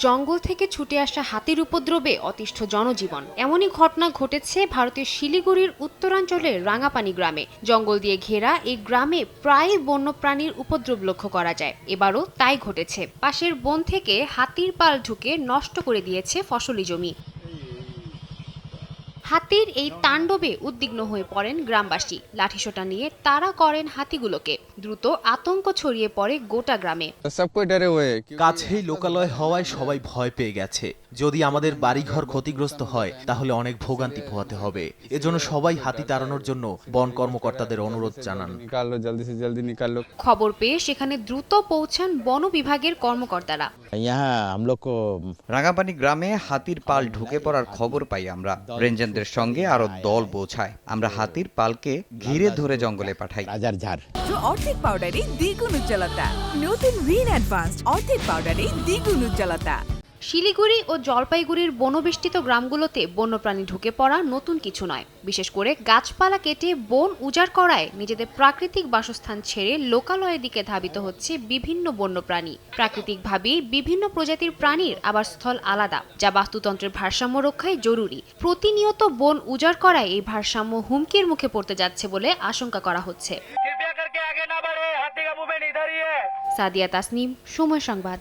জঙ্গল থেকে ছুটে আসা হাতির উপদ্রবে অতিষ্ঠ জনজীবন। এমনই ঘটনা ঘটেছে ভারতের শিলিগুড়ির উত্তরাঞ্চলের রাঙাপানি গ্রামে। জঙ্গল দিয়ে ঘেরা এই গ্রামে প্রায় বন্যপ্রাণীর উপদ্রব লক্ষ্য করা যায়। এবারও তাই ঘটেছে। পাশের বন থেকে হাতির পাল ঢুকে নষ্ট করে দিয়েছে ফসলি জমি। হাতির এই তাণ্ডবে উদ্বিগ্ন হয়ে পড়েন গ্রামবাসী। লাঠিসোঁটা নিয়ে তাড়া করেন হাতিগুলোকে। দ্রুত আতঙ্ক ছড়িয়ে পড়ে গোটা গ্রামে। কাছেই লোকালয় হওয়ায় সবাই ভয় পেয়ে গেছে। যদি আমাদের বাড়িঘর ক্ষতিগ্রস্ত হয় তাহলে অনেক ভোগান্তি পোহাতে হবে। এজন্য সবাই হাতি তাড়ানোর জন্য বন কর্মকর্তাদের অনুরোধ জানান। খবর পেয়ে সেখানে দ্রুত পৌঁছান বন বিভাগের কর্মকর্তারা। রাঙাপানি গ্রামে হাতির পাল ঢুকে পড়ার খবর পাই আমরা। রেঞ্জারদের সঙ্গে আরো দল পৌঁছায়। আমরা হাতির পালকে ঘিরে ধরে জঙ্গলে পাঠাই। অর্ধেক পাউডারে দ্বিগুণ উজ্জ্বলতা। নতুন রিন অ্যাডভান্সড অর্ধেক পাউডারে দ্বিগুণ উজ্জ্বলতা। শিলিগুড়ি ও জলপাইগুড়ির বনবেষ্টিত গ্রামগুলোতে বন্যপ্রাণী ঢুকে পড়া নতুন কিছু নয়। বিশেষ করে গাছপালা কেটে বন উজাড় করায় নিজেদের প্রাকৃতিক বাসস্থান ছেড়ে লোকালয়ের দিকে ধাবিত হচ্ছে বিভিন্ন বন্যপ্রাণী। প্রাকৃতিকভাবেই বিভিন্ন প্রজাতির প্রাণীর আবাসস্থল আলাদা, যা বাস্তুতন্ত্রের ভারসাম্য রক্ষায় জরুরি। প্রতিনিয়ত বন উজাড় করায় এই ভারসাম্য হুমকির মুখে পড়তে যাচ্ছে বলে আশঙ্কা করা হচ্ছে। সাদিয়া তাসনিম, সময় সংবাদ।